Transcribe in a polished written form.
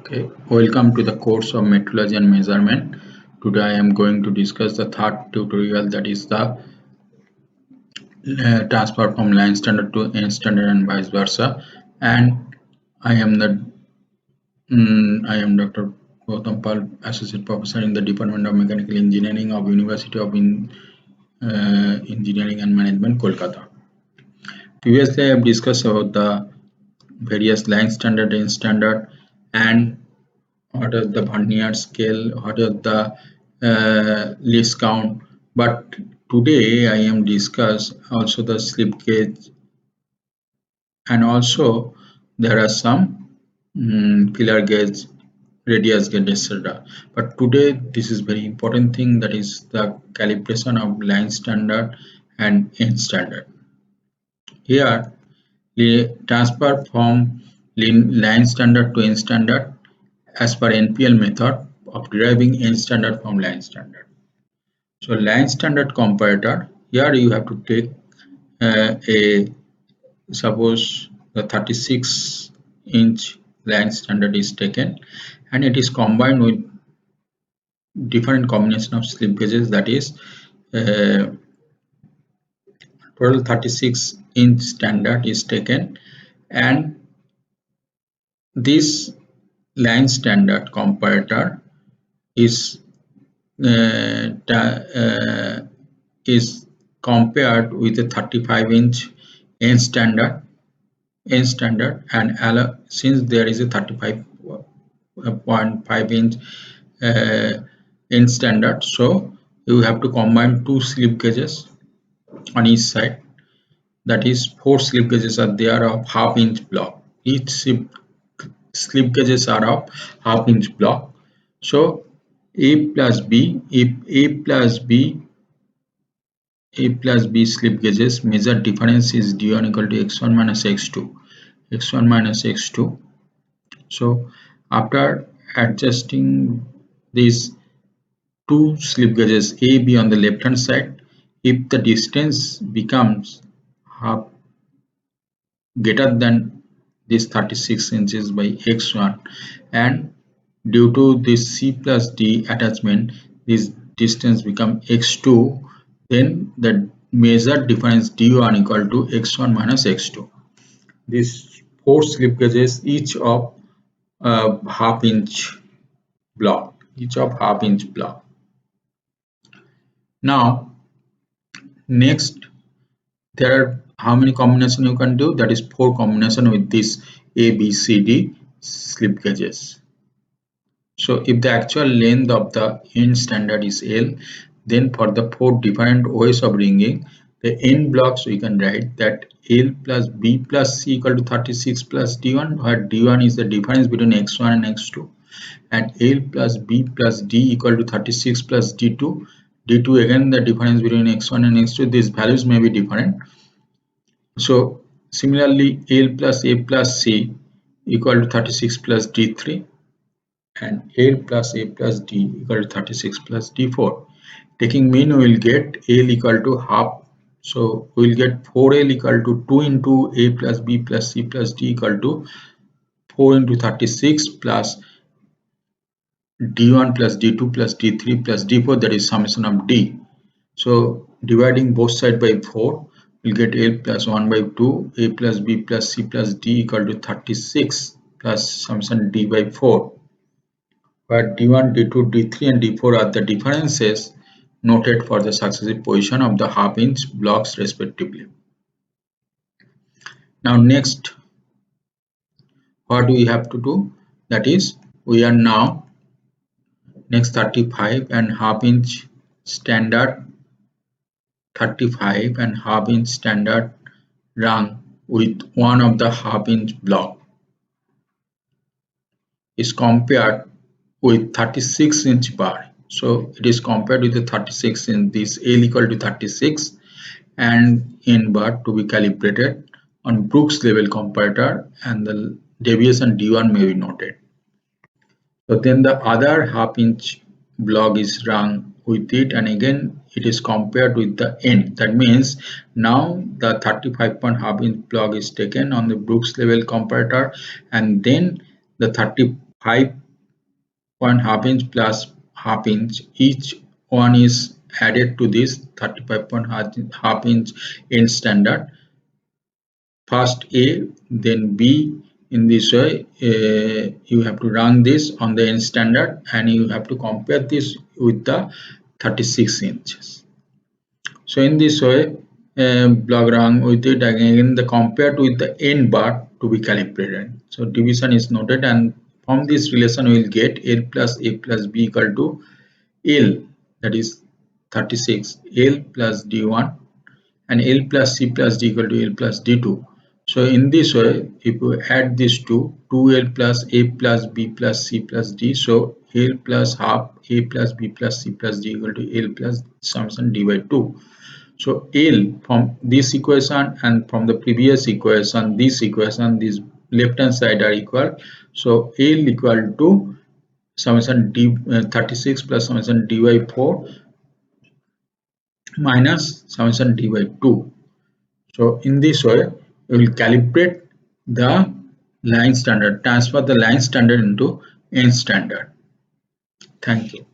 Okay, welcome to the course of metrology and measurement. Today I am going to discuss the third tutorial, that is the transfer from line standard to N standard and vice versa. And I am Dr. Gautam Pal, Associate Professor in the Department of Mechanical Engineering of University of Engineering and Management, Kolkata. Previously I have discussed about the various line standard, N standard, and what is the vernier scale, what is the least count. But today I am discuss also the slip gauge, and also there are some pillar gauge, radius gauge, etc. But today this is very important thing, that is the calibration of line standard and N standard. Here the transfer from line standard to N standard as per NPL method of deriving N standard from line standard. So line standard comparator, here you have to take a suppose the 36-inch line standard is taken, and it is combined with different combination of slip gauges, that is total 36-inch standard is taken, and this line standard comparator is is compared with a 35-inch N standard, and since there is a 35.5-inch N standard, so you have to combine two slip gauges on each side, that is 4 slip gauges are there of half-inch block. Each slip gauges are of half-inch block. So A plus B, if A plus B slip gauges measure difference is d1 equal to x1 minus x2. So after adjusting these two slip gauges A, B on the left hand side, if the distance becomes half greater than this 36 inches by x1, and due to this C plus D attachment this distance become x2, then the measured difference d1 equal to x1 minus x2. These 4 slip gauges each of half-inch block, Now next, there are how many combination you can do, that is 4 combination with this A, B, C, D slip gauges. So if the actual length of the N standard is L, then for the 4 different ways of ringing the N blocks, we can write that L plus B plus C equal to 36 plus D1, where D1 is the difference between x1 and x2, and L plus B plus D equal to 36 plus D2. D2 again the difference between x1 and x2. These values may be different. So similarly L plus A plus C equal to 36 plus D3, and L plus A plus D equal to 36 plus D4. Taking mean, we will get L equal to half. So we will get 4L equal to 2 into A plus B plus C plus D equal to 4 into 36 plus D1 plus D2 plus D3 plus D4, that is summation of D. So dividing both sides by 4, we'll get L plus 1 by 2, A plus B plus C plus D equal to 36 plus summation D by 4, where D1, D2, D3 and D4 are the differences noted for the successive position of the half-inch blocks respectively. Now next, what do we have to do? That is, we are now next 35 and half-inch standard, 35 and half-inch standard rung with one of the half-inch block is compared with 36-inch bar. So it is compared with the 36 in this L equal to 36 and N bar to be calibrated on Brooks level comparator, and the deviation D1 may be noted. So then the other half-inch block is rung with it, and again it is compared with the N. That means now the 35.5-inch block is taken on the Brooks level comparator, and then the 35 5.5 inch plus half inch. Each one is added to this 35.5 inch in standard. First A, then B. In this way, you have to run this on the N standard and you have to compare this with the 36 inches. So in this way, block run with it again, the compared with the N bar to be calibrated. So division is noted, and from this relation we will get L plus A plus B equal to L, that is 36, L plus D1, and L plus C plus D equal to L plus D2. So in this way, if we add these two, 2L plus A plus B plus C plus D, so L plus half A plus B plus C plus D equal to L plus summation D by 2. So L from this equation and from the previous equation, this left hand side are equal. So L equal to summation D 36 plus summation D by 4 minus summation D by 2. So in this way, we will calibrate the line standard, transfer the line standard into N standard. Thank you.